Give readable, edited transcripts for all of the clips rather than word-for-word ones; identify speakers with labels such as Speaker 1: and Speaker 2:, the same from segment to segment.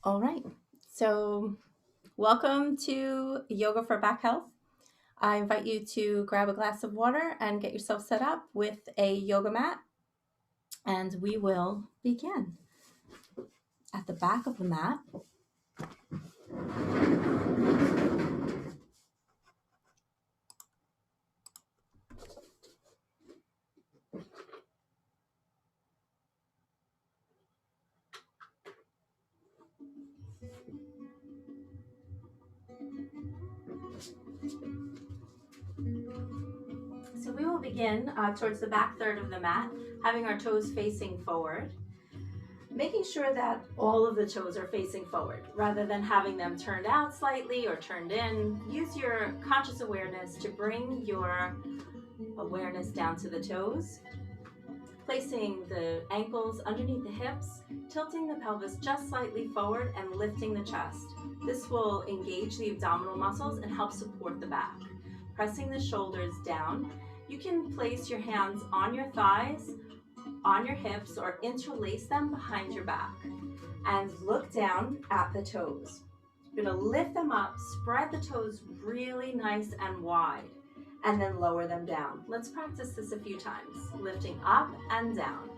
Speaker 1: All right. So, welcome to Yoga for Back Health. I invite you to grab a glass of water and get yourself set up with a yoga mat, and we will begin. At the back of the mat, so we will begin towards the back third of the mat, having our toes facing forward, making sure that all of the toes are facing forward rather than having them turned out slightly or turned in. Use your conscious awareness to bring your awareness down to the toes, placing the ankles underneath the hips, tilting the pelvis just slightly forward and lifting the chest. This will engage the abdominal muscles and help support the back. Pressing the shoulders down, you can place your hands on your thighs, on your hips, or interlace them behind your back. And look down at the toes. You're going to lift them up, spread the toes really nice and wide, and then lower them down. Let's practice this a few times, lifting up and down.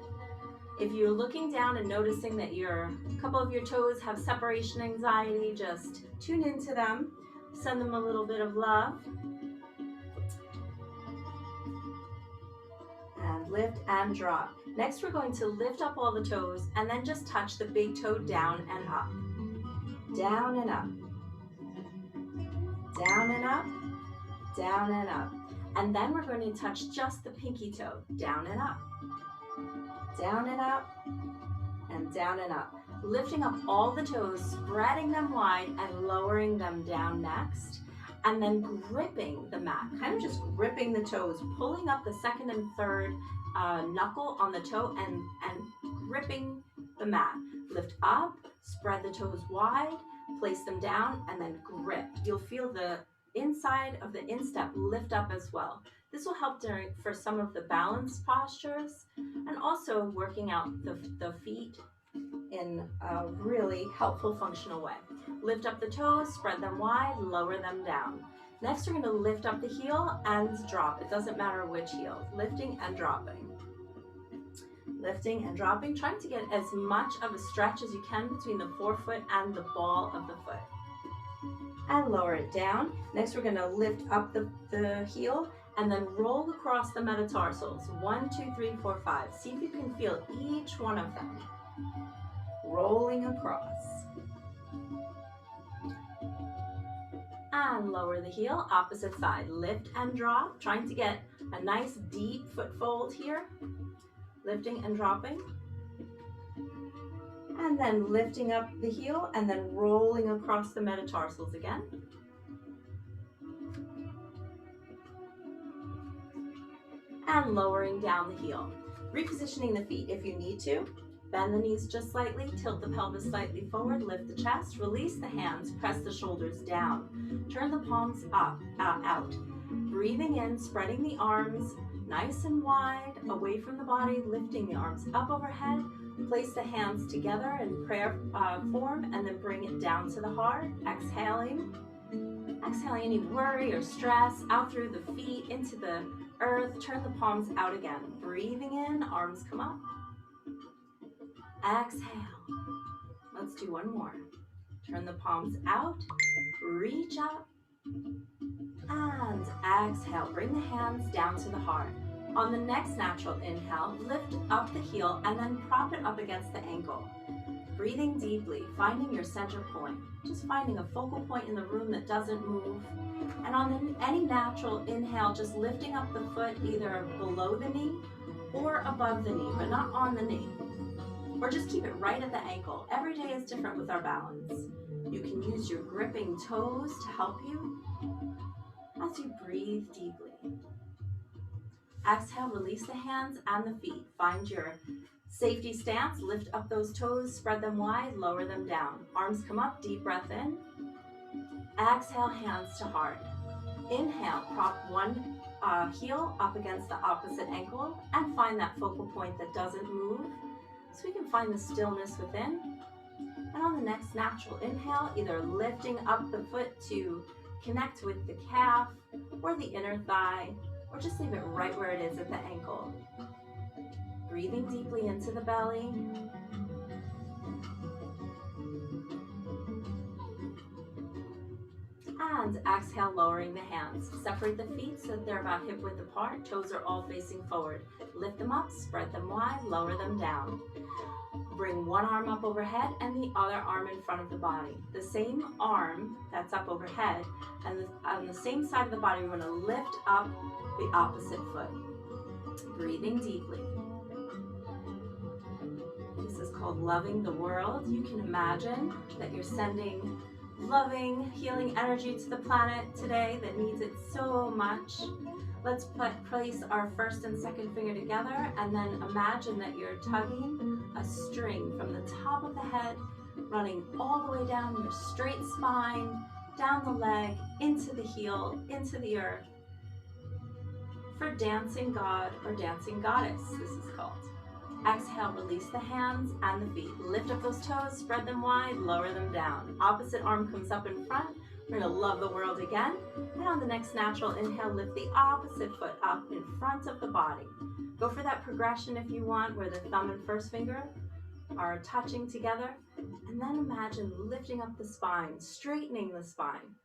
Speaker 1: If you're looking down and noticing that a couple of your toes have separation anxiety, just tune into them, send them a little bit of love, and lift and drop. Next, we're going to lift up all the toes and then just touch the big toe down and up. Down and up. Down and up. Down and up. And then we're going to touch just the pinky toe, down and up. Down and up. And down and up. Lifting up all the toes, spreading them wide and lowering them down next. And then gripping the mat, kind of just gripping the toes, pulling up the second and third knuckle on the toe and gripping the mat. Lift up, spread the toes wide, place them down, and then grip. You'll feel the inside of the instep lift up as well. This will help for some of the balance postures and also working out the feet in a really helpful, functional way. Lift up the toes, spread them wide, lower them down. Next, we're going to lift up the heel and drop. It doesn't matter which heel. Lifting and dropping. Lifting and dropping, trying to get as much of a stretch as you can between the forefoot and the ball of the foot. And lower it down. Next, we're going to lift up the heel and then roll across the metatarsals. 1, 2, 3, 4, 5. See if you can feel each one of them. Rolling across. And lower the heel, opposite side. Lift and drop, trying to get a nice deep foot fold here. Lifting and dropping. And then lifting up the heel and then rolling across the metatarsals again. And lowering down the heel. Repositioning the feet if you need to. Bend the knees just slightly, tilt the pelvis slightly forward, lift the chest, release the hands, press the shoulders down. Turn the palms up, out. Breathing in, spreading the arms nice and wide, away from the body, lifting the arms up overhead. Place the hands together in prayer form and then bring it down to the heart. Exhaling any worry or stress out through the feet into the earth. Turn the palms out again. Breathing in, arms come up. Exhale. Let's do one more. Turn the palms out, reach up, and exhale. Bring the hands down to the heart. On the next natural inhale, lift up the heel and then prop it up against the ankle. Breathing deeply, finding your center point. Just finding a focal point in the room that doesn't move. And on any natural inhale, just lifting up the foot either below the knee or above the knee, but not on the knee. Or just keep it right at the ankle. Every day is different with our balance. You can use your gripping toes to help you as you breathe deeply. Exhale, release the hands and the feet. Find your safety stance. Lift up those toes, spread them wide, lower them down. Arms come up, deep breath in. Exhale, hands to heart. Inhale, prop one heel up against the opposite ankle and find that focal point that doesn't move. So we can find the stillness within. And on the next natural inhale, either lifting up the foot to connect with the calf or the inner thigh, or just leave it right where it is at the ankle. Breathing deeply into the belly. And exhale, lowering the hands. Separate the feet so that they're about hip width apart. Toes are all facing forward. Lift them up, spread them wide, lower them down. Bring one arm up overhead and the other arm in front of the body. The same arm that's up overhead, and on the same side of the body, we're going to lift up the opposite foot. Breathing deeply. This is called loving the world. You can imagine that you're sending loving, healing energy to the planet today that needs it so much. Let's place our first and second finger together, and then imagine that you're tugging a string from the top of the head, running all the way down your straight spine, down the leg, into the heel, into the earth. For dancing God or dancing goddess, this is called. Exhale, release the hands and the feet. Lift up those toes, spread them wide, lower them down. Opposite arm comes up in front. We're going to love the world again. And on the next natural inhale, lift the opposite foot up in front of the body. Go for that progression if you want, where the thumb and first finger are touching together. And then imagine lifting up the spine, straightening the spine.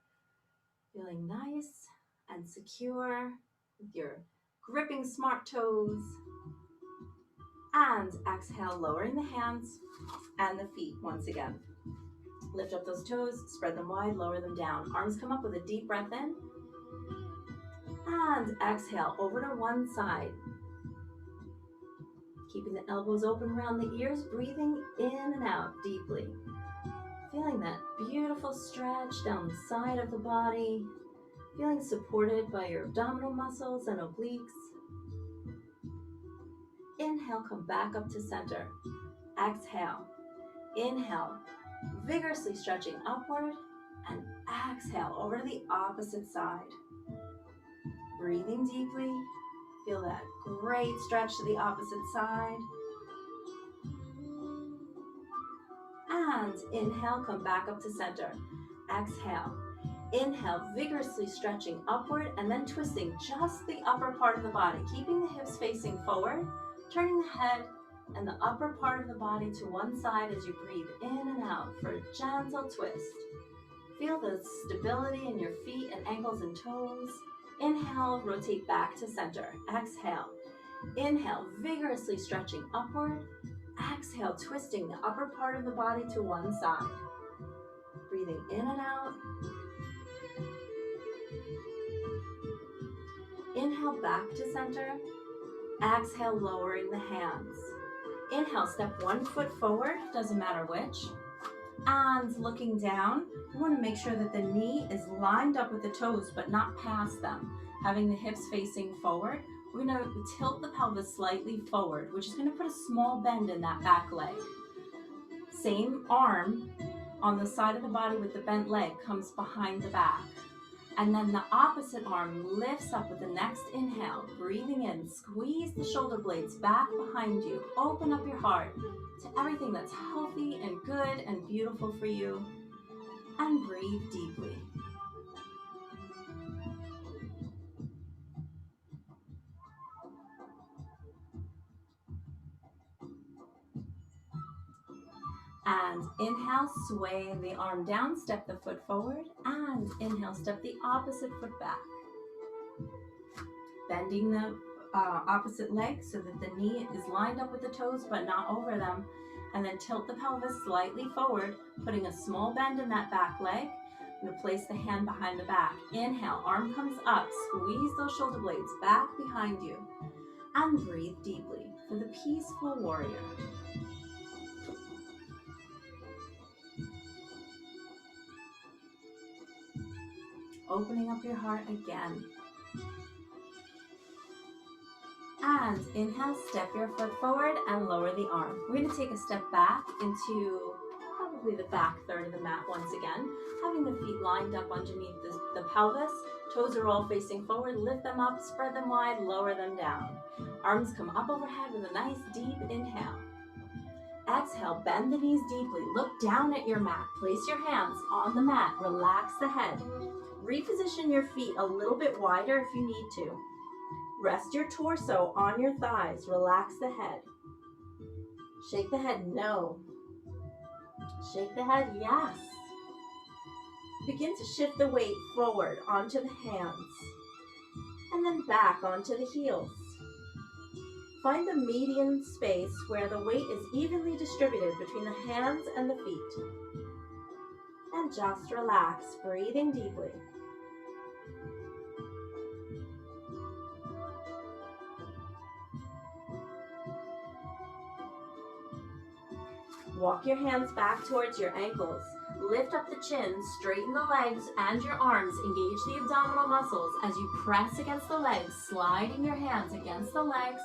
Speaker 1: Feeling nice and secure with your gripping smart toes. And exhale, lowering the hands and the feet once again. Lift up those toes, spread them wide, lower them down. Arms come up with a deep breath in. And exhale, over to one side. Keeping the elbows open around the ears, breathing in and out deeply. Feeling that beautiful stretch down the side of the body. Feeling supported by your abdominal muscles and obliques. Inhale, come back up to center. Exhale. Inhale, vigorously stretching upward, and exhale over to the opposite side. Breathing deeply. Feel that great stretch to the opposite side. And inhale, come back up to center. Exhale. Inhale, vigorously stretching upward and then twisting just the upper part of the body, keeping the hips facing forward, turning the head and the upper part of the body to one side as you breathe in and out for a gentle twist. Feel the stability in your feet and ankles and toes. Inhale, rotate back to center. Exhale. Inhale, vigorously stretching upward. Exhale, twisting the upper part of the body to one side. Breathing in and out. Inhale, back to center. Exhale, lowering the hands. Inhale, step one foot forward, doesn't matter which. And looking down, you want to make sure that the knee is lined up with the toes, but not past them. Having the hips facing forward, we're going to tilt the pelvis slightly forward, which is going to put a small bend in that back leg. Same arm on the side of the body with the bent leg comes behind the back. And then the opposite arm lifts up with the next inhale. Breathing in, squeeze the shoulder blades back behind you. Open up your heart to everything that's healthy and good and beautiful for you. And breathe deeply. And inhale, sway the arm down, step the foot forward, and inhale, step the opposite foot back. Bending the opposite leg so that the knee is lined up with the toes but not over them, and then tilt the pelvis slightly forward, putting a small bend in that back leg. I'm going to place the hand behind the back. Inhale, arm comes up, squeeze those shoulder blades back behind you, and breathe deeply for the peaceful warrior. Opening up your heart again. And inhale, step your foot forward and lower the arm. We're going to take a step back into probably the back third of the mat once again, having the feet lined up underneath the pelvis. Toes are all facing forward. Lift them up, spread them wide, lower them down. Arms come up overhead with a nice deep inhale. Exhale, bend the knees deeply. Look down at your mat. Place your hands on the mat. Relax the head. Reposition your feet a little bit wider if you need to. Rest your torso on your thighs. Relax the head. Shake the head, no. Shake the head, yes. Begin to shift the weight forward onto the hands and then back onto the heels. Find the median space where the weight is evenly distributed between the hands and the feet. And just relax, breathing deeply. Walk your hands back towards your ankles. Lift up the chin, straighten the legs and your arms. Engage the abdominal muscles as you press against the legs, sliding your hands against the legs.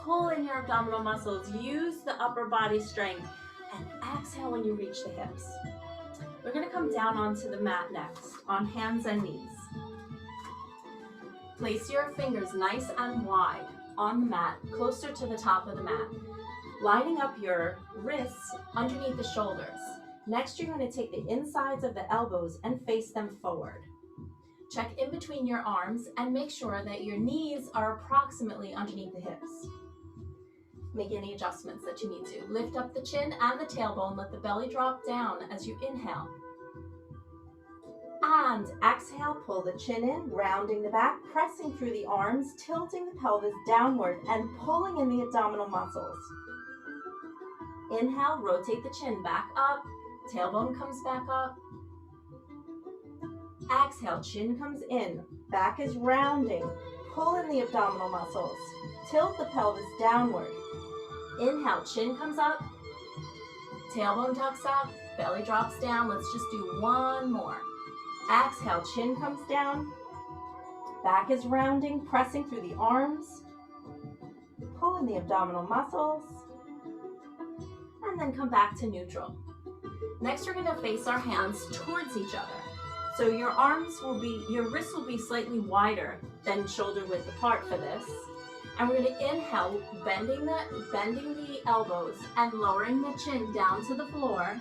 Speaker 1: Pull in your abdominal muscles. Use the upper body strength. And exhale when you reach the hips. We're going to come down onto the mat next, on hands and knees. Place your fingers nice and wide on the mat, closer to the top of the mat. Lining up your wrists underneath the shoulders. Next, you're going to take the insides of the elbows and face them forward. Check in between your arms and make sure that your knees are approximately underneath the hips. Make any adjustments that you need to. Lift up the chin and the tailbone. Let the belly drop down as you inhale. And exhale, pull the chin in, rounding the back, pressing through the arms, tilting the pelvis downward and pulling in the abdominal muscles. Inhale, rotate the chin back up, tailbone comes back up. Exhale, chin comes in, back is rounding, pull in the abdominal muscles, tilt the pelvis downward. Inhale, chin comes up, tailbone tucks up, belly drops down. Let's just do one more. Exhale, chin comes down, back is rounding, pressing through the arms, pull in the abdominal muscles, and then come back to neutral. Next, we're going to face our hands towards each other. So your wrists will be slightly wider than shoulder width apart for this. And we're going to inhale, bending the elbows and lowering the chin down to the floor.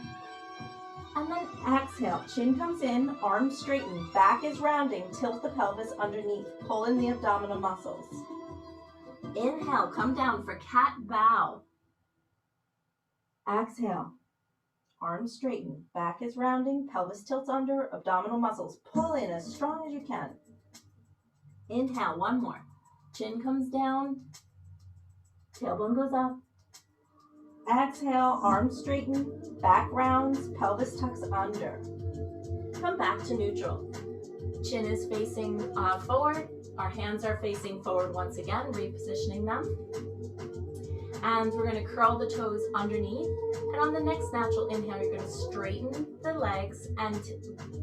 Speaker 1: And then exhale, chin comes in, arms straighten, back is rounding, tilt the pelvis underneath, pull in the abdominal muscles. Inhale, come down for cat bow. Exhale, arms straighten, back is rounding, pelvis tilts under, abdominal muscles. Pull in as strong as you can. Inhale, one more. Chin comes down, tailbone goes up. Exhale, arms straighten, back rounds, pelvis tucks under. Come back to neutral. Chin is facing forward. Our hands are facing forward once again, repositioning them. And we're going to curl the toes underneath. And on the next natural inhale, you're going to straighten the legs and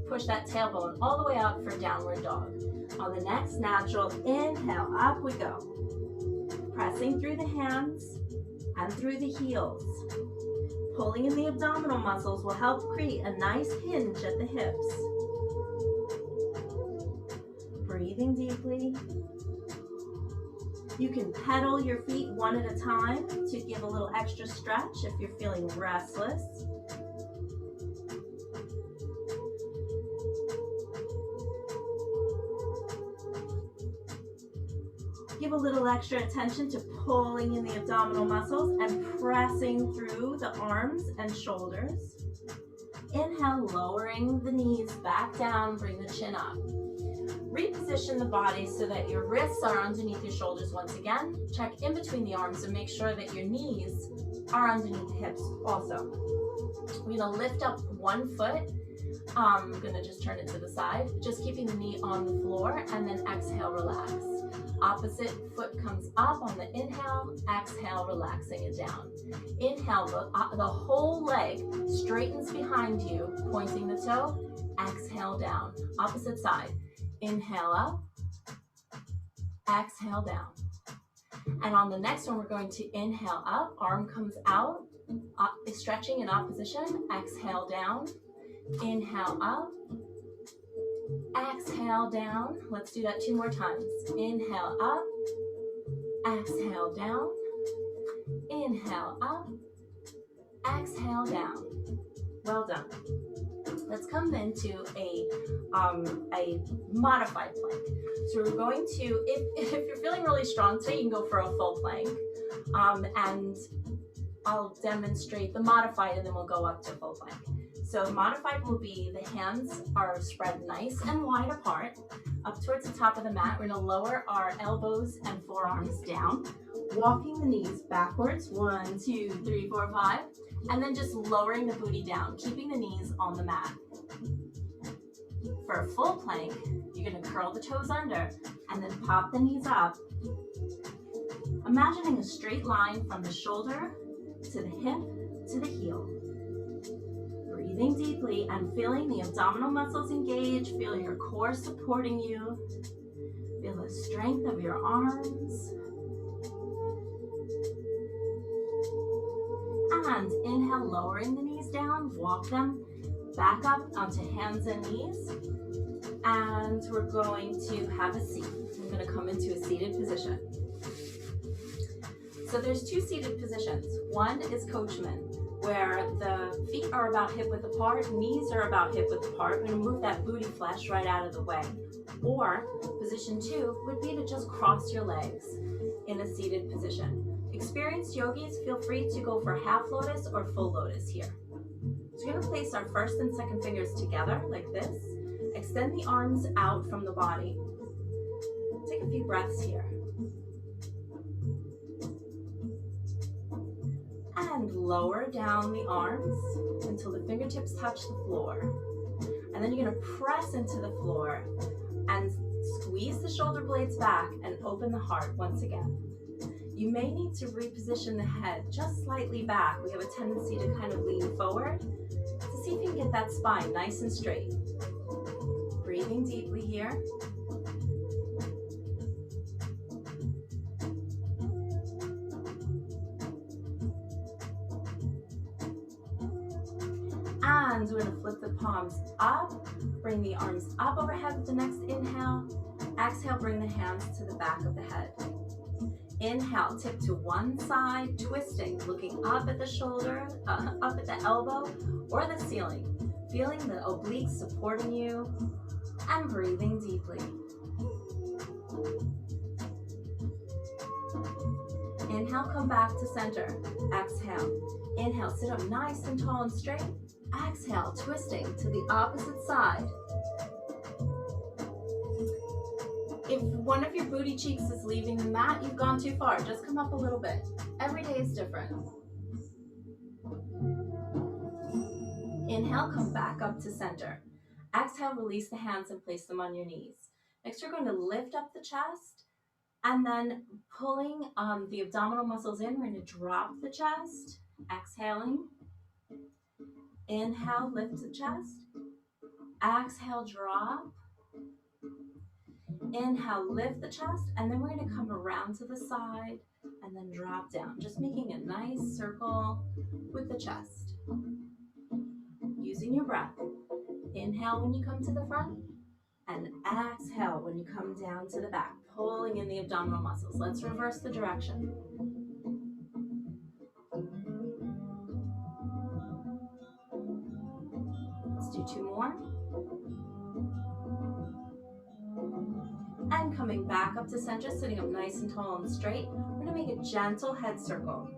Speaker 1: push that tailbone all the way out for downward dog. On the next natural inhale, up we go. Pressing through the hands and through the heels. Pulling in the abdominal muscles will help create a nice hinge at the hips. Breathing deeply. You can pedal your feet one at a time to give a little extra stretch if you're feeling restless. Give a little extra attention to pulling in the abdominal muscles and pressing through the arms and shoulders. Inhale, lowering the knees back down, bring the chin up. Reposition the body so that your wrists are underneath your shoulders once again. Check in between the arms and make sure that your knees are underneath the hips also. We're going to lift up one foot. I'm going to just turn it to the side, just keeping the knee on the floor, and then exhale, relax. Opposite foot comes up on the inhale, exhale, relaxing it down. Inhale, the whole leg straightens behind you, pointing the toe, exhale down. Opposite side. Inhale up, exhale down. And on the next one, we're going to inhale up, arm comes out, stretching in opposition, exhale down, inhale up, exhale down. Let's do that 2 more times. Inhale up, exhale down, inhale up, exhale down. Well done. Let's come into a modified plank. So we're going to, if you're feeling really strong today, you can go for a full plank. And I'll demonstrate the modified and then we'll go up to full plank. So modified will be the hands are spread nice and wide apart up towards the top of the mat. We're going to lower our elbows and forearms down, walking the knees backwards, 1, 2, 3, 4, 5, and then just lowering the booty down, keeping the knees on the mat. For a full plank, you're going to curl the toes under and then pop the knees up, imagining a straight line from the shoulder to the hip to the heel. Breathing deeply and feeling the abdominal muscles engage, feel your core supporting you, feel the strength of your arms. And inhale, lowering the knees down, walk them back up onto hands and knees. And we're going to have a seat. I'm going to come into a seated position. So there's two seated positions. One is coachman, where the feet are about hip width apart, knees are about hip width apart. We're going to move that booty flesh right out of the way. Or position 2 would be to just cross your legs in a seated position. Experienced yogis, feel free to go for half lotus or full lotus here. So we're going to place our first and second fingers together like this. Extend the arms out from the body. Take a few breaths here. And lower down the arms until the fingertips touch the floor. And then you're going to press into the floor and squeeze the shoulder blades back and open the heart once again. You may need to reposition the head just slightly back. We have a tendency to kind of lean forward to see if you can get that spine nice and straight. Breathing deeply here. And we're going to flip the palms up, bring the arms up overhead with the next inhale. Exhale, bring the hands to the back of the head. Inhale, tip to one side, twisting, looking up at the shoulder, up at the elbow or the ceiling, feeling the obliques supporting you, and breathing deeply. Inhale, come back to center. Exhale. Inhale, sit up nice and tall and straight. Exhale, twisting to the opposite side. If one of your booty cheeks is leaving the mat, you've gone too far. Just come up a little bit. Every day is different. Inhale, come back up to center. Exhale, release the hands and place them on your knees. Next, you're going to lift up the chest and then pulling the abdominal muscles in, we're going to drop the chest. Exhaling. Inhale, lift the chest. Exhale, drop. Inhale, lift the chest, and then we're going to come around to the side and then drop down, just making a nice circle with the chest. Using your breath. Inhale when you come to the front, and exhale when you come down to the back, pulling in the abdominal muscles. Let's reverse the direction. Let's do 2 more. And coming back up to center, sitting up nice and tall and straight, we're going to make a gentle head circle.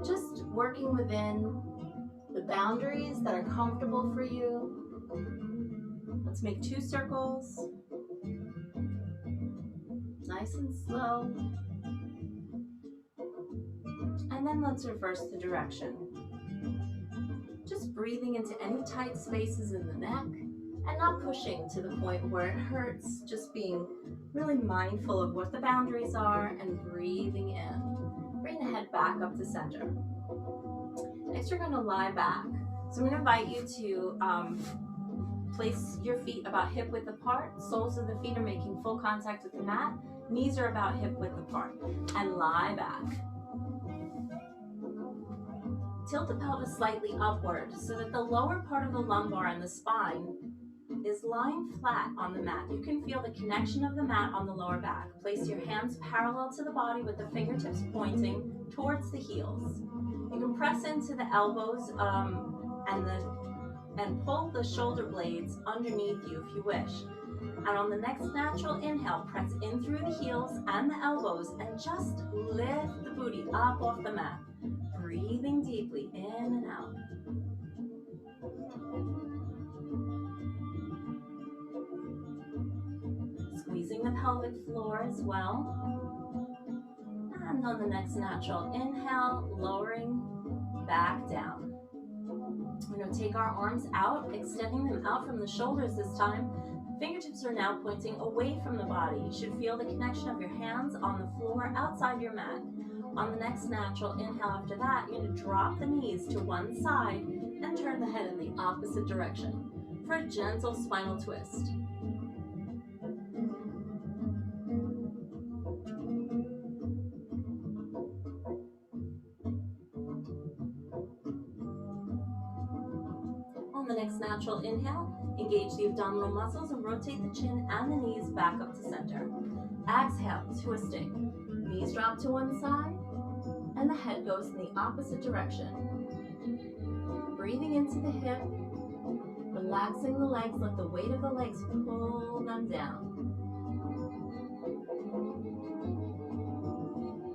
Speaker 1: Just working within the boundaries that are comfortable for you. Let's make 2 circles. Nice and slow. And then let's reverse the direction. Just breathing into any tight spaces in the neck and not pushing to the point where it hurts. Just being really mindful of what the boundaries are and breathing in. Bring the head back up to center. Next, you're going to lie back. So I'm going to invite you to place your feet about hip width apart. Soles of the feet are making full contact with the mat. Knees are about hip width apart. And lie back. Tilt the pelvis slightly upward so that the lower part of the lumbar and the spine is lying flat on the mat. You can feel the connection of the mat on the lower back. Place your hands parallel to the body with the fingertips pointing towards the heels. You can press into the elbows and pull the shoulder blades underneath you if you wish. And on the next natural inhale, press in through the heels and the elbows and just lift the booty up off the mat. Breathing deeply in and out. Squeezing the pelvic floor as well. And on the next natural inhale, lowering back down. We're going to take our arms out, extending them out from the shoulders this time. Fingertips are now pointing away from the body. You should feel the connection of your hands on the floor outside your mat. On the next natural inhale after that, you're going to drop the knees to one side and turn the head in the opposite direction for a gentle spinal twist. On the next natural inhale, engage the abdominal muscles and rotate the chin and the knees back up to center. Exhale, twisting. Knees drop to one side and the head goes in the opposite direction. Breathing into the hip, relaxing the legs, let the weight of the legs pull them down.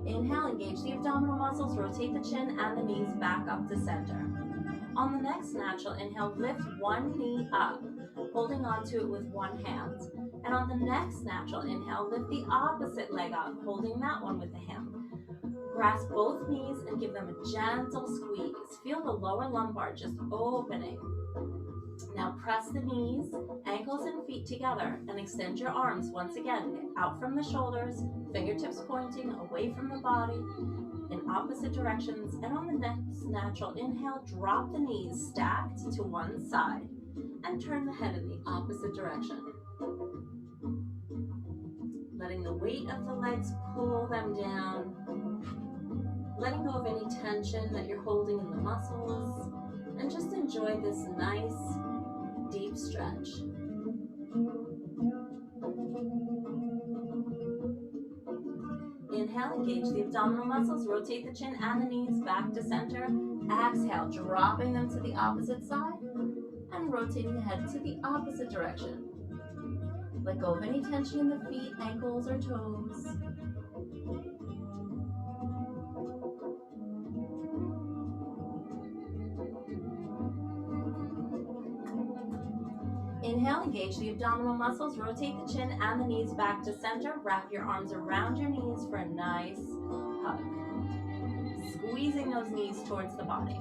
Speaker 1: Inhale, engage the abdominal muscles, rotate the chin and the knees back up to center. On the next natural inhale, lift one knee up, holding onto it with one hand. And on the next natural inhale, lift the opposite leg up, holding that one with the hand. Grasp both knees and give them a gentle squeeze. Feel the lower lumbar just opening. Now press the knees, ankles and feet together and extend your arms once again out from the shoulders, fingertips pointing away from the body in opposite directions. And on the next natural inhale, drop the knees stacked to one side and turn the head in the opposite direction. Letting the weight of the legs pull them down. Letting go of any tension that you're holding in the muscles. And just enjoy this nice, deep stretch. Inhale, engage the abdominal muscles, rotate the chin and the knees back to center. Exhale, dropping them to the opposite side and rotating the head to the opposite direction. Let go of any tension in the feet, ankles, or toes. Inhale, engage the abdominal muscles, rotate the chin and the knees back to center. Wrap your arms around your knees for a nice hug. Squeezing those knees towards the body.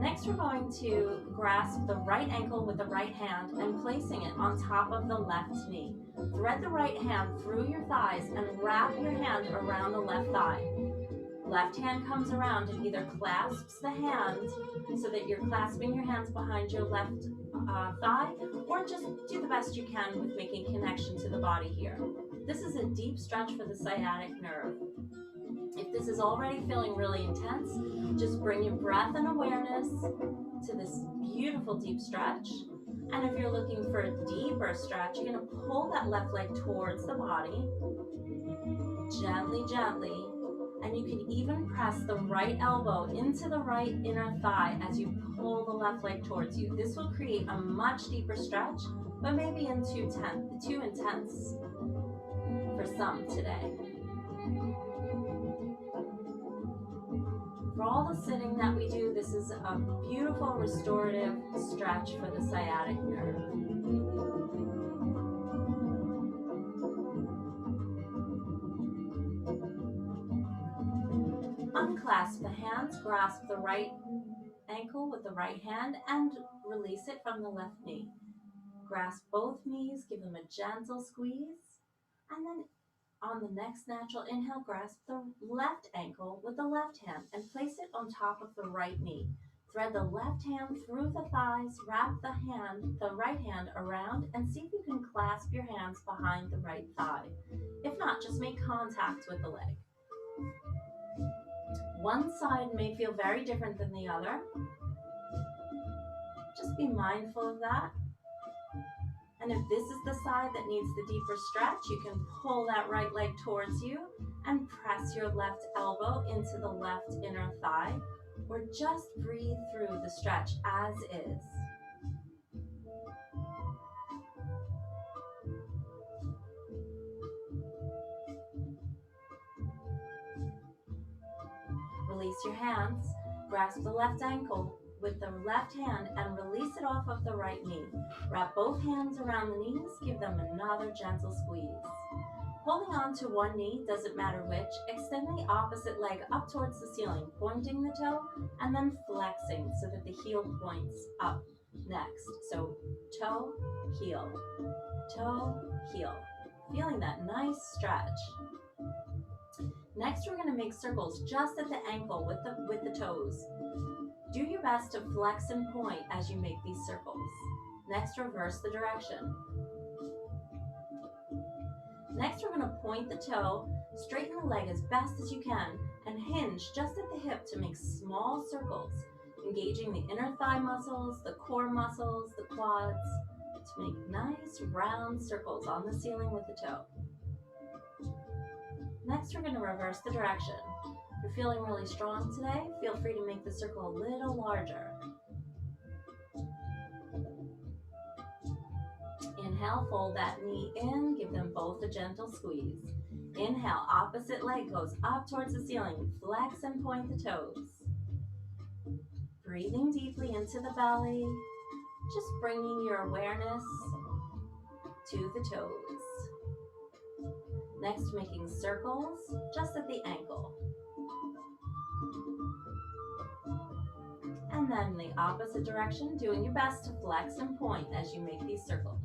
Speaker 1: Next, we're going to grasp the right ankle with the right hand and placing it on top of the left knee. Thread the right hand through your thighs and wrap your hand around the left thigh. Left hand comes around and either clasps the hand so that you're clasping your hands behind your left thigh, or just do the best you can with making connection to the body here. This is a deep stretch for the sciatic nerve. If this is already feeling really intense, just bring your breath and awareness to this beautiful deep stretch. And if you're looking for a deeper stretch, you're going to pull that left leg towards the body, gently, gently. And you can even press the right elbow into the right inner thigh as you pull the left leg towards you. This will create a much deeper stretch, but maybe too intense for some today. For all the sitting that we do, this is a beautiful restorative stretch for the sciatic nerve. Unclasp the hands, grasp the right ankle with the right hand and release it from the left knee. Grasp both knees, give them a gentle squeeze, and then on the next natural inhale, grasp the left ankle with the left hand and place it on top of the right knee. Thread the left hand through the thighs, wrap the right hand around, and see if you can clasp your hands behind the right thigh. If not, just make contact with the leg. One side may feel very different than the other. Just be mindful of that. And if this is the side that needs the deeper stretch, you can pull that right leg towards you and press your left elbow into the left inner thigh, or just breathe through the stretch as is. Release your hands, grasp the left ankle with the left hand and release it off of the right knee. Wrap both hands around the knees, give them another gentle squeeze. Holding on to one knee, doesn't matter which, extend the opposite leg up towards the ceiling, pointing the toe and then flexing so that the heel points up next. So toe, heel, feeling that nice stretch. Next, we're going to make circles just at the ankle with the toes. Do your best to flex and point as you make these circles. Next, reverse the direction. Next, we're going to point the toe, straighten the leg as best as you can, and hinge just at the hip to make small circles, engaging the inner thigh muscles, the core muscles, the quads, to make nice round circles on the ceiling with the toe. Next, we're going to reverse the direction. If you're feeling really strong today, feel free to make the circle a little larger. Inhale, fold that knee in, give them both a gentle squeeze. Inhale, opposite leg goes up towards the ceiling, flex and point the toes. Breathing deeply into the belly, just bringing your awareness to the toes. Next, making circles just at the ankle. And then the opposite direction, doing your best to flex and point as you make these circles.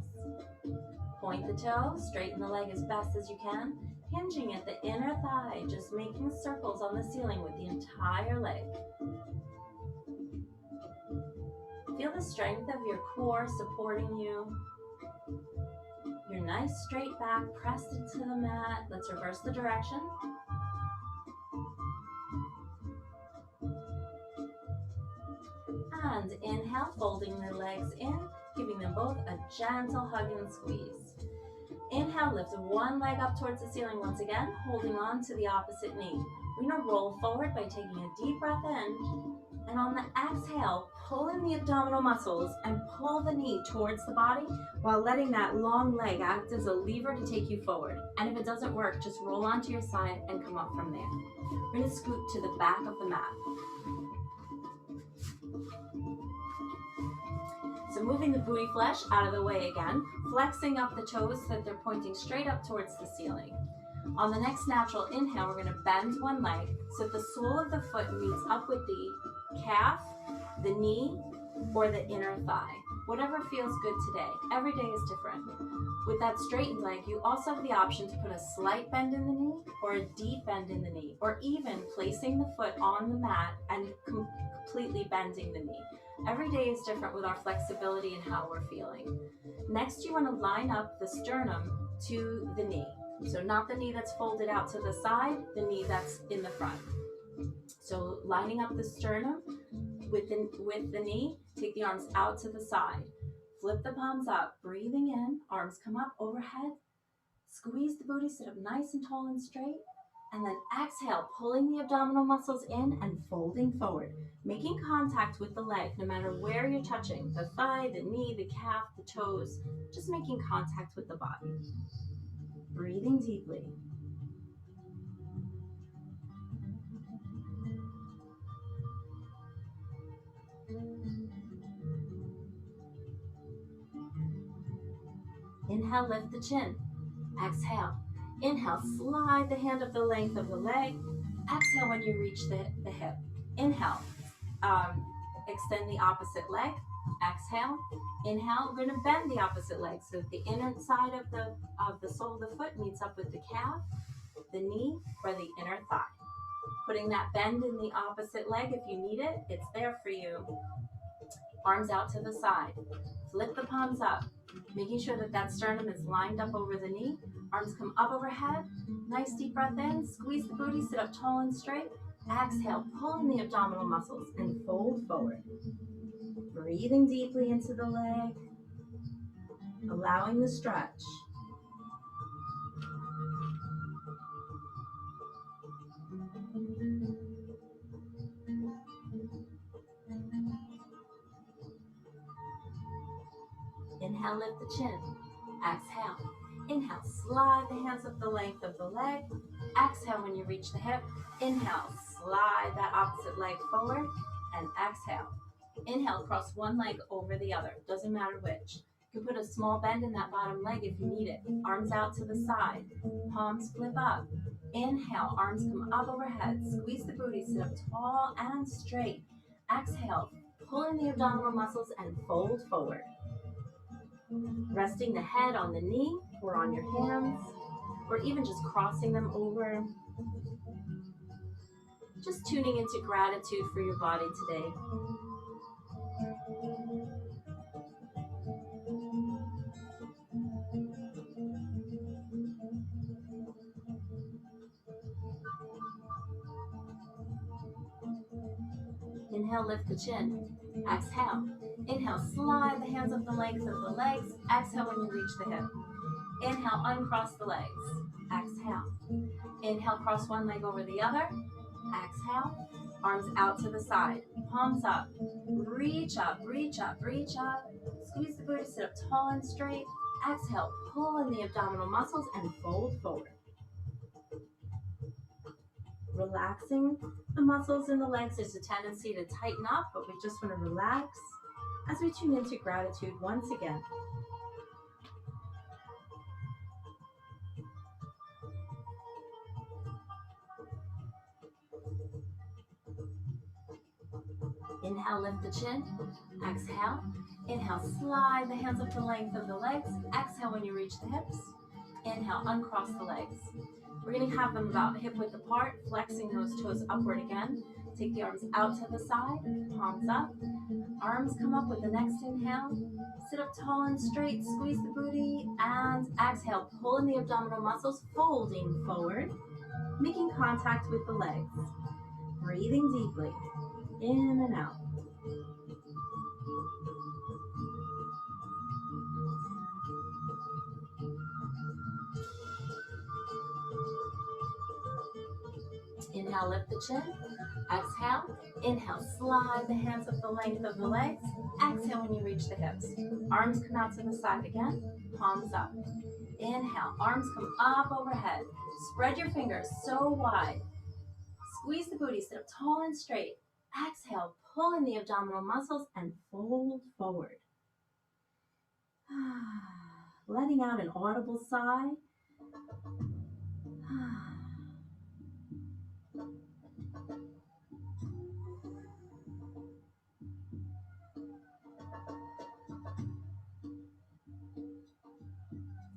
Speaker 1: Point the toe, straighten the leg as best as you can, hinging at the inner thigh, just making circles on the ceiling with the entire leg. Feel the strength of your core supporting you. Your nice straight back pressed into the mat. Let's reverse the direction. And inhale, folding the legs in, giving them both a gentle hug and squeeze. Inhale, lift one leg up towards the ceiling once again, holding on to the opposite knee. We're going to roll forward by taking a deep breath in, and on the exhale, pull in the abdominal muscles and pull the knee towards the body while letting that long leg act as a lever to take you forward. And if it doesn't work, just roll onto your side and come up from there. We're going to scoot to the back of the mat. So moving the booty flesh out of the way again, flexing up the toes so that they're pointing straight up towards the ceiling. On the next natural inhale, we're going to bend one leg so that the sole of the foot meets up with the calf, the knee, or the inner thigh. Whatever feels good today. Every day is different. With that straightened leg, you also have the option to put a slight bend in the knee or a deep bend in the knee, or even placing the foot on the mat and completely bending the knee. Every day is different with our flexibility and how we're feeling. Next, you want to line up the sternum to the knee. So not the knee that's folded out to the side, the knee that's in the front. So lining up the sternum with the knee, take the arms out to the side. Flip the palms up, breathing in, arms come up overhead. Squeeze the booty, sit up nice and tall and straight. And then exhale, pulling the abdominal muscles in and folding forward. Making contact with the leg, no matter where you're touching, the thigh, the knee, the calf, the toes, just making contact with the body. Breathing deeply. Inhale, lift the chin. Exhale. Inhale, slide the hand up the length of the leg. Exhale when you reach the hip. Inhale, extend the opposite leg. Exhale. Inhale, we're going to bend the opposite leg so that the inner side of the sole of the foot meets up with the calf, the knee, or the inner thigh. Putting that bend in the opposite leg if you need it, it's there for you. Arms out to the side. Flip the palms up, making sure that that sternum is lined up over the knee. Arms come up overhead. Nice deep breath in. Squeeze the booty, sit up tall and straight. Exhale, pull in the abdominal muscles and fold forward. Breathing deeply into the leg, allowing the stretch. Inhale, lift the chin. Exhale. Inhale, slide the hands up the length of the leg. Exhale when you reach the hip. Inhale, slide that opposite leg forward, and exhale. Inhale, cross one leg over the other. Doesn't matter which. You can put a small bend in that bottom leg if you need it. Arms out to the side. Palms flip up. Inhale, arms come up overhead. Squeeze the booty, sit up tall and straight. Exhale, pull in the abdominal muscles and fold forward. Resting the head on the knee or on your hands, or even just crossing them over. Just tuning into gratitude for your body today. Inhale, lift the chin. Exhale. Inhale, slide the hands up the length of the legs. Exhale when you reach the hip. Inhale, uncross the legs. Exhale. Inhale, cross one leg over the other. Exhale. Arms out to the side. Palms up. Reach up, reach up, reach up. Squeeze the booty, sit up tall and straight. Exhale, pull in the abdominal muscles and fold forward. Relaxing the muscles in the legs, there's a tendency to tighten up, but we just want to relax as we tune into gratitude once again. Inhale, lift the chin. Exhale. Inhale, slide the hands up the length of the legs. Exhale when you reach the hips. Inhale, uncross the legs. We're going to have them about hip width apart, flexing those toes upward again. Take the arms out to the side, palms up. Arms come up with the next inhale. Sit up tall and straight, squeeze the booty, and exhale. Pull in the abdominal muscles, folding forward, making contact with the legs. Breathing deeply, in and out. Inhale, lift the chin. Exhale. Inhale, slide the hands up the length of the legs. Exhale when you reach the hips. Arms come out to the side again. Palms up. Inhale, arms come up overhead. Spread your fingers so wide. Squeeze the booty, sit up tall and straight. Exhale, pull in the abdominal muscles and fold forward. Letting out an audible sigh.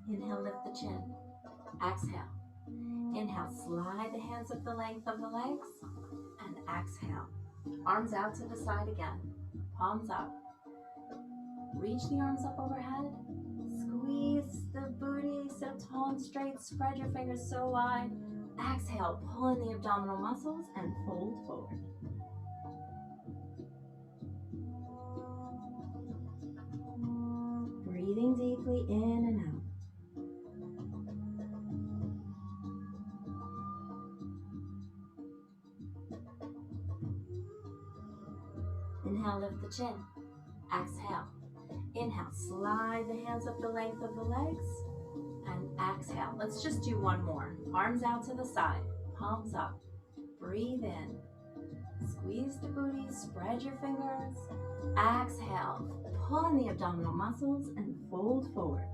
Speaker 1: Inhale, lift the chin. Exhale. Inhale, slide the hands up the length of the legs. And exhale. Arms out to the side again. Palms up. Reach the arms up overhead. Squeeze the booty, sit up tall and straight. Spread your fingers so wide. Exhale, pull in the abdominal muscles and fold forward. Breathing deeply in and out. Inhale, lift the chin. Exhale. Inhale, slide the hands up the length of the legs. And exhale. Let's just do one more. Arms out to the side. Palms up. Breathe in. Squeeze the booty. Spread your fingers. Exhale. Pull in the abdominal muscles and fold forward.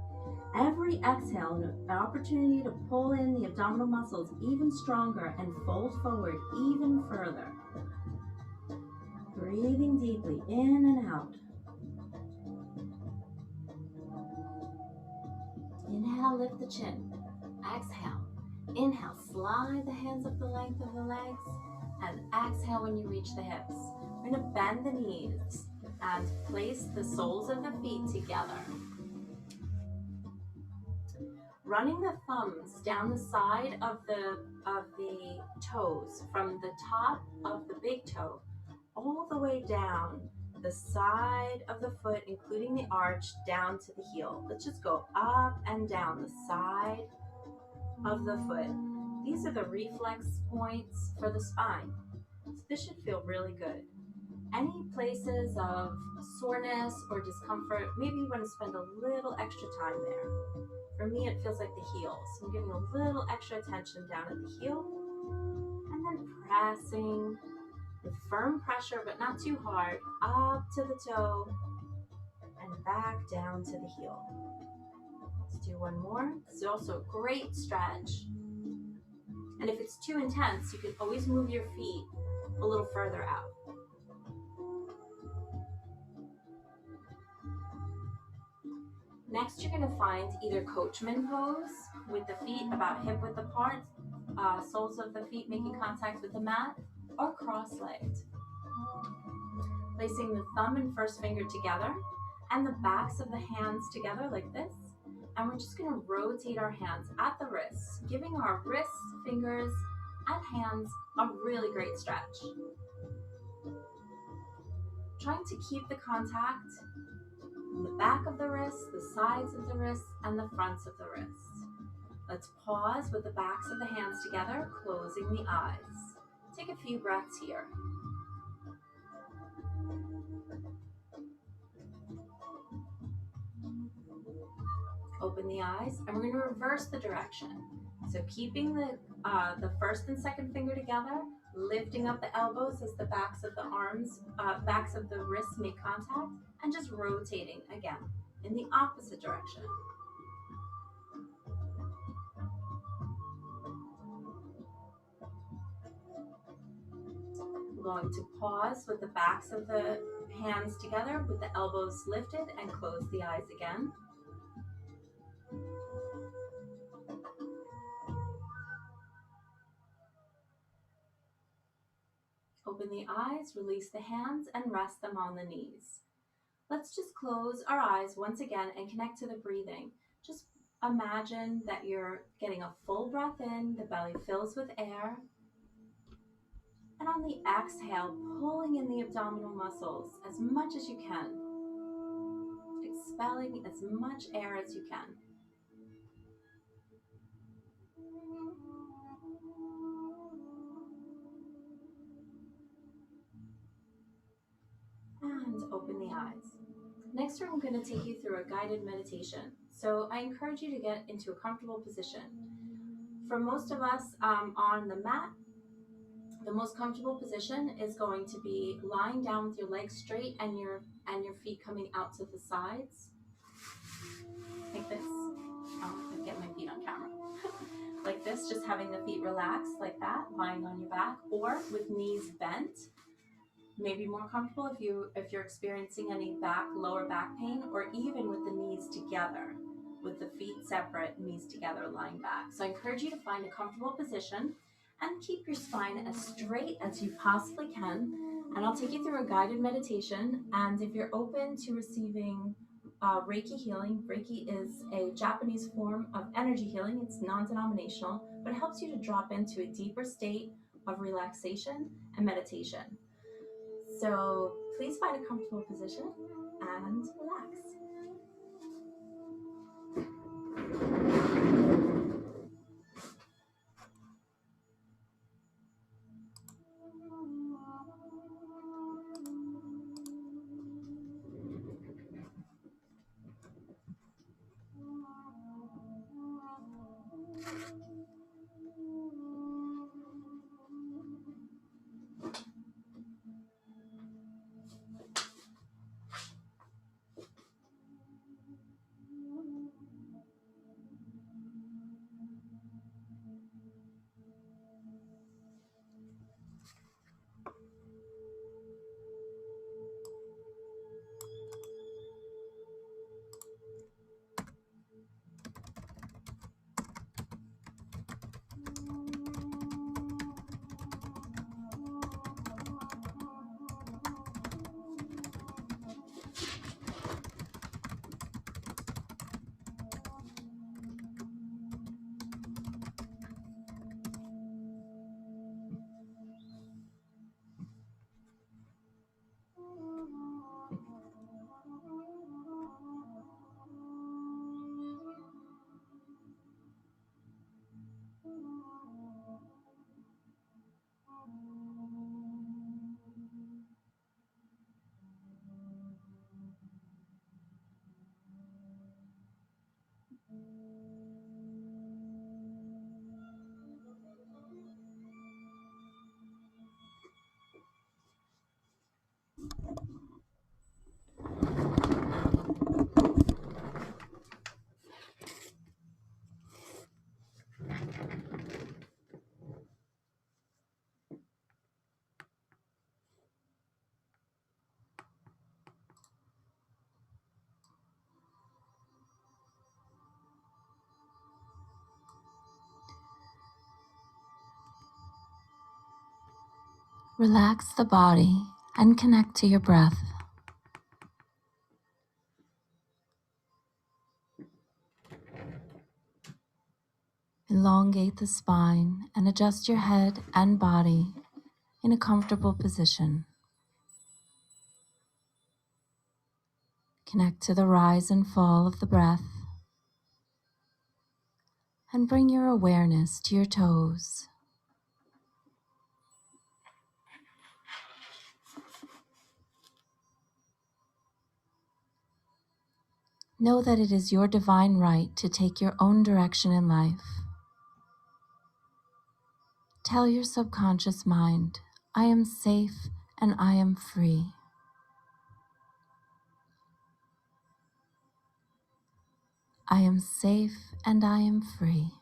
Speaker 1: Every exhale, an opportunity to pull in the abdominal muscles even stronger and fold forward even further. Breathing deeply in and out. Inhale, lift the chin. Exhale. Inhale, slide the hands up the length of the legs. And exhale when you reach the hips. We're going to bend the knees and place the soles of the feet together. Running the thumbs down the side of the toes, from the top of the big toe all the way down the side of the foot, including the arch, down to the heel. Let's just go up and down the side of the foot. These are the reflex points for the spine. So this should feel really good. Any places of soreness or discomfort, maybe you want to spend a little extra time there. For me, it feels like the heel. So I'm giving a little extra attention down at the heel and then pressing with firm pressure, but not too hard, up to the toe and back down to the heel. Let's do one more. It's also a great stretch. And if it's too intense, you can always move your feet a little further out. Next, you're going to find either coachman pose with the feet about hip width apart, soles of the feet making contact with the mat, or cross-legged. Placing the thumb and first finger together and the backs of the hands together like this. And we're just going to rotate our hands at the wrists, giving our wrists, fingers, and hands a really great stretch. Trying to keep the contact in the back of the wrists, the sides of the wrists, and the fronts of the wrists. Let's pause with the backs of the hands together, closing the eyes. Take a few breaths here. Open the eyes, and we're going to reverse the direction. So keeping the first and second finger together, lifting up the elbows as the backs of the arms, backs of the wrists make contact, and just rotating again in the opposite direction. We're going to pause with the backs of the hands together with the elbows lifted and close the eyes again. Open the eyes, release the hands, and rest them on the knees. Let's just close our eyes once again and connect to the breathing. Just imagine that you're getting a full breath in, the belly fills with air. And on the exhale, pulling in the abdominal muscles as much as you can. Expelling as much air as you can. And open the eyes. Next, I'm going to take you through a guided meditation. So I encourage you to get into a comfortable position. For most of us on the mat, the most comfortable position is going to be lying down with your legs straight and your feet coming out to the sides. Like this. Oh, I get my feet on camera. Like this, just having the feet relaxed like that, lying on your back, or with knees bent. Maybe more comfortable if you're experiencing any lower back pain, or even with the knees together, with the feet separate, knees together, lying back. So I encourage you to find a comfortable position and keep your spine as straight as you possibly can. And I'll take you through a guided meditation. And if you're open to receiving Reiki healing, Reiki is a Japanese form of energy healing. It's non-denominational, but it helps you to drop into a deeper state of relaxation and meditation. So please find a comfortable position and relax.
Speaker 2: Relax the body and connect to your breath. Elongate the spine and adjust your head and body in a comfortable position. Connect to the rise and fall of the breath and bring your awareness to your toes. Know that it is your divine right to take your own direction in life. Tell your subconscious mind, I am safe and I am free. I am safe and I am free.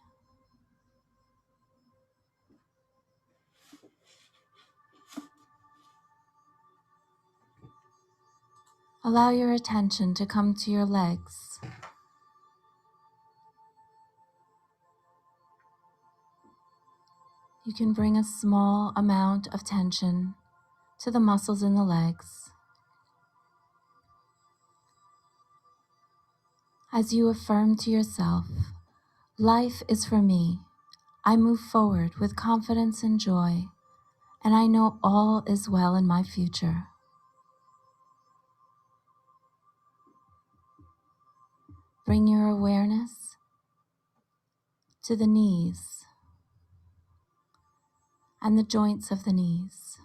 Speaker 2: Allow your attention to come to your legs. You can bring a small amount of tension to the muscles in the legs. As you affirm to yourself, life is for me. I move forward with confidence and joy, and I know all is well in my future. Bring your awareness to the knees and the joints of the knees,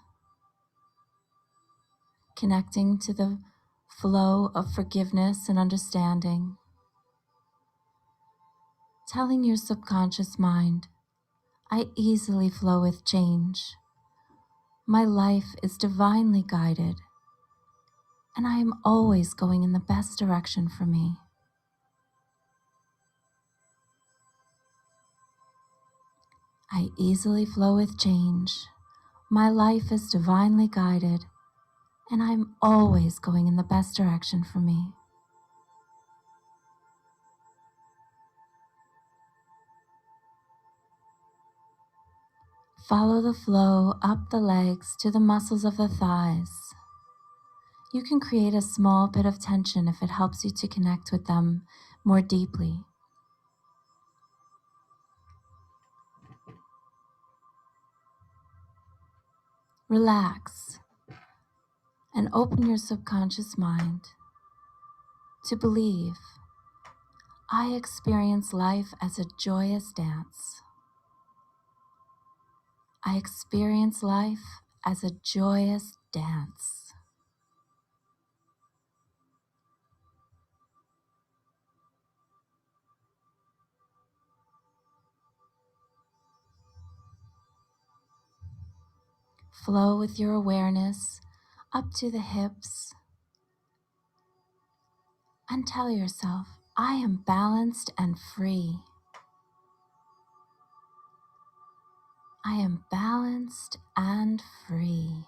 Speaker 2: connecting to the flow of forgiveness and understanding, telling your subconscious mind, I easily flow with change. My life is divinely guided, and I am always going in the best direction for me. I easily flow with change. My life is divinely guided, and I'm always going in the best direction for me. Follow the flow up the legs to the muscles of the thighs. You can create a small bit of tension if it helps you to connect with them more deeply. Relax and open your subconscious mind to believe I experience life as a joyous dance. I experience life as a joyous dance. Flow with your awareness up to the hips and tell yourself, I am balanced and free. I am balanced and free.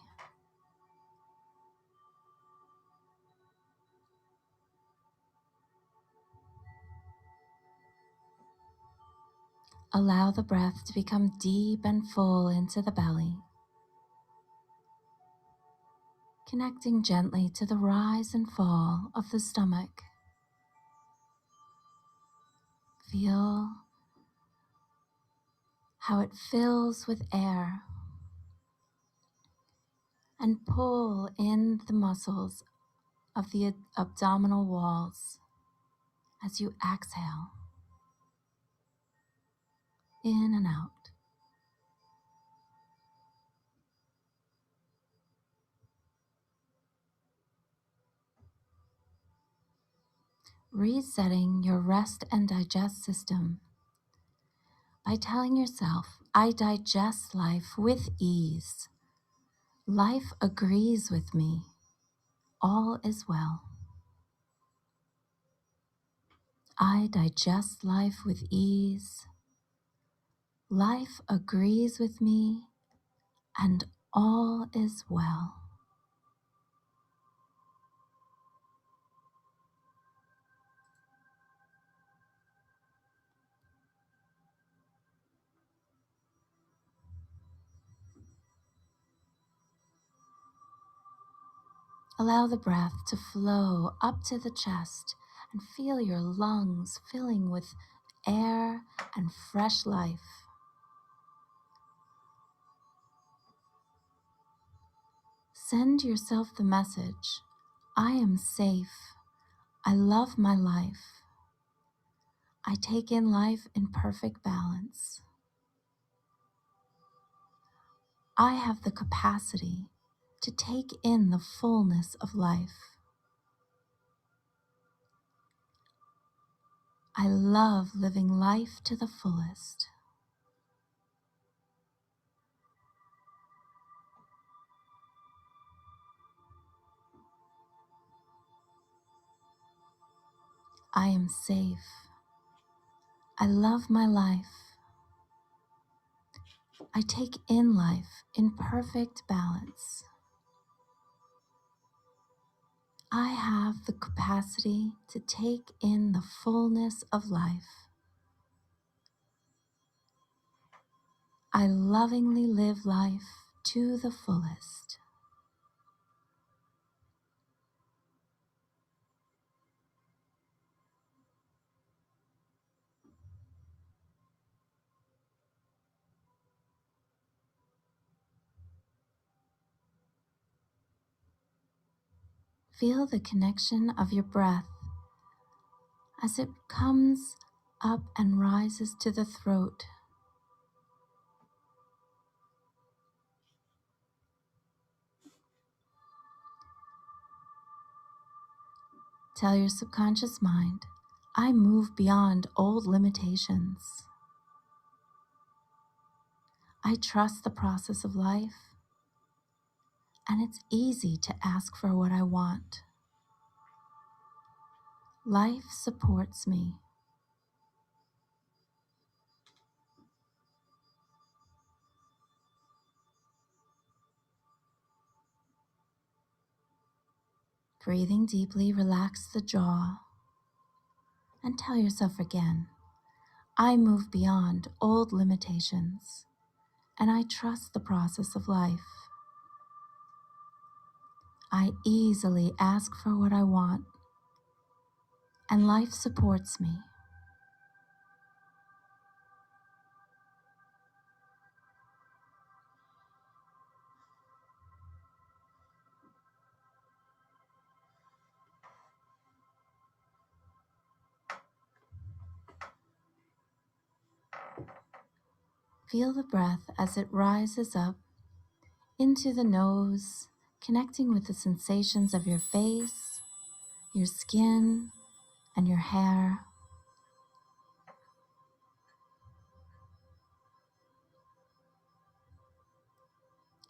Speaker 2: Allow the breath to become deep and full into the belly, connecting gently to the rise and fall of the stomach. Feel how it fills with air and pull in the muscles of the abdominal walls as you exhale in and out. Resetting your rest and digest system by telling yourself, I digest life with ease. Life agrees with me. All is well. I digest life with ease. Life agrees with me, and all is well. Allow the breath to flow up to the chest and feel your lungs filling with air and fresh life. Send yourself the message, I am safe. I love my life. I take in life in perfect balance. I have the capacity to take in the fullness of life. I love living life to the fullest. I am safe. I love my life. I take in life in perfect balance. I have the capacity to take in the fullness of life. I lovingly live life to the fullest. Feel the connection of your breath as it comes up and rises to the throat. Tell your subconscious mind, I move beyond old limitations. I trust the process of life, and it's easy to ask for what I want. Life supports me. Breathing deeply, relax the jaw, and tell yourself again, I move beyond old limitations, and I trust the process of life. I easily ask for what I want, and life supports me. Feel the breath as it rises up into the nose, connecting with the sensations of your face, your skin, and your hair.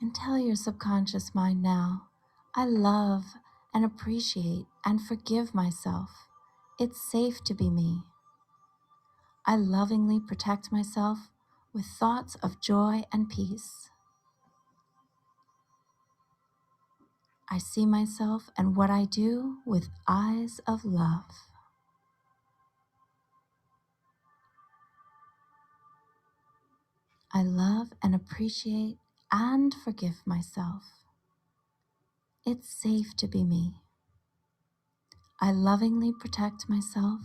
Speaker 2: And tell your subconscious mind now, I love and appreciate and forgive myself. It's safe to be me. I lovingly protect myself with thoughts of joy and peace. I see myself and what I do with eyes of love. I love and appreciate and forgive myself. It's safe to be me. I lovingly protect myself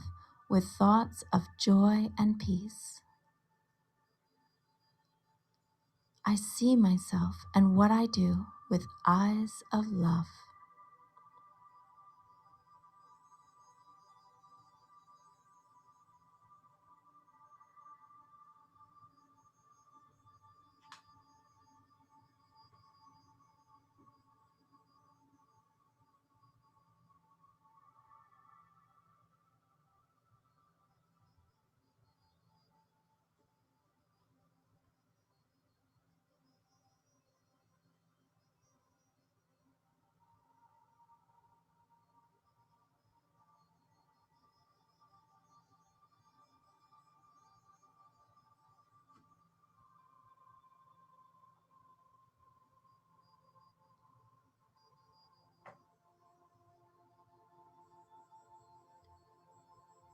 Speaker 2: with thoughts of joy and peace. I see myself and what I do with eyes of love.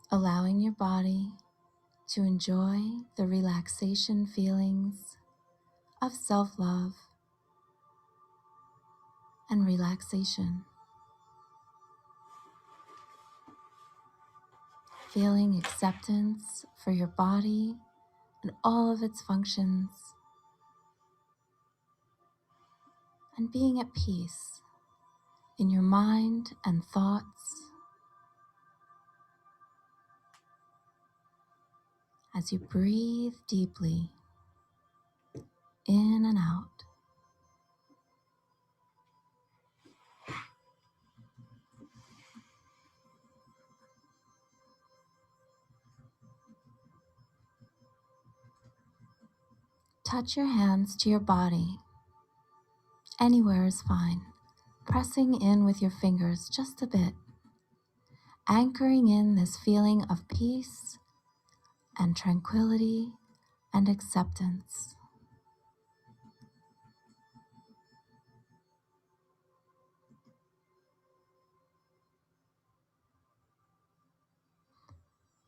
Speaker 2: Allowing your body to enjoy the relaxation feelings of self-love and relaxation. feeling acceptance for your body and all of its functions, and being at peace in your mind and thoughts as you breathe deeply in and out. Touch your hands to your body. Anywhere is fine. Pressing in with your fingers just a bit, anchoring in this feeling of peace and tranquility and acceptance.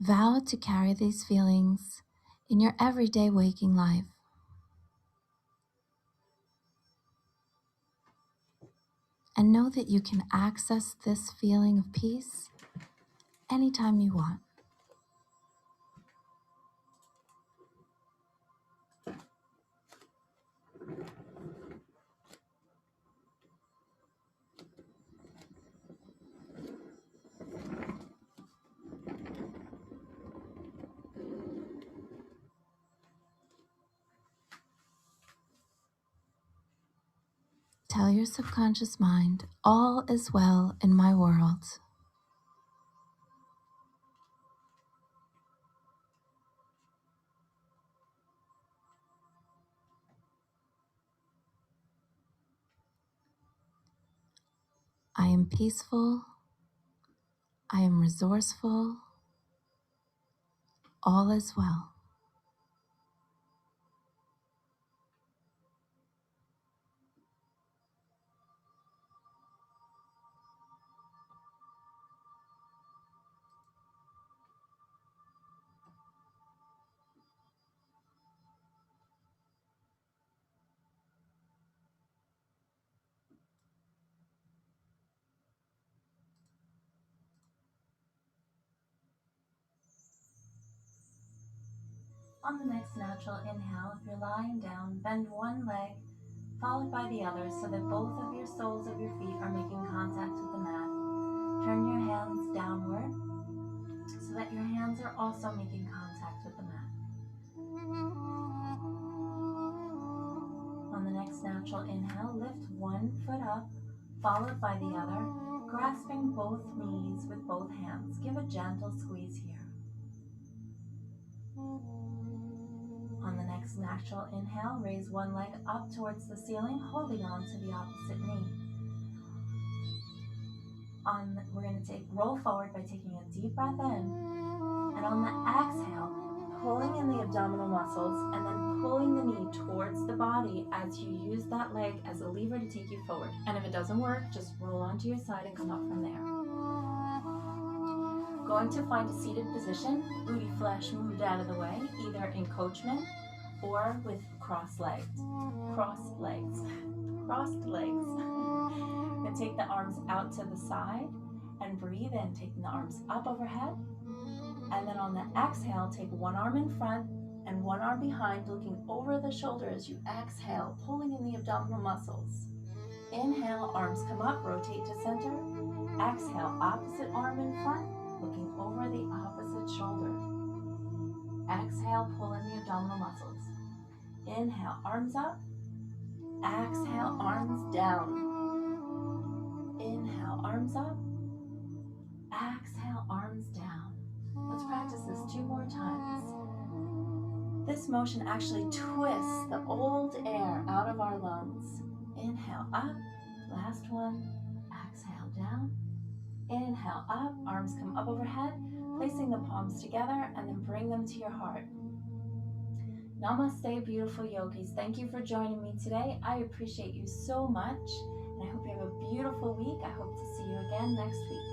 Speaker 2: Vow to carry these feelings in your everyday waking life. And know that you can access this feeling of peace anytime you want. Tell your subconscious mind, all is well in my world. I am peaceful. I am resourceful. All is well. On the next natural inhale, if you're lying down, bend one leg followed by the other so that both of your soles of your feet are making contact with the mat. Turn your hands downward so that your hands are also making contact with the mat. On the next natural inhale, lift one foot up followed by the other, grasping both knees with both hands. Give a gentle squeeze here. On the next natural inhale, raise one leg up towards the ceiling, holding on to the opposite knee. We're going to roll forward by taking a deep breath in, and on the exhale, pulling in the abdominal muscles and then pulling the knee towards the body as you use that leg as a lever to take you forward. And if it doesn't work, just roll onto your side and come up from there. Going to find a seated position, booty flesh moved out of the way, either encroachment or with crossed legs. Crossed legs. Then take the arms out to the side and breathe in, taking the arms up overhead. And then on the exhale, take one arm in front and one arm behind, looking over the shoulder as you exhale, pulling in the abdominal muscles. Inhale, arms come up, rotate to center. Exhale, opposite arm in front, looking over the opposite shoulder. Exhale, pull in the abdominal muscles. Inhale, arms up. Exhale, arms down. Inhale, arms up. Exhale, arms down. Let's practice this 2 more times. This motion actually twists the old air out of our lungs. Inhale up, last one. Exhale down. Inhale up, arms come up overhead, placing the palms together and then bring them to your heart. Namaste, beautiful yogis. Thank you for joining me today. I appreciate you so much, and I hope you have a beautiful week. I hope to see you again next week.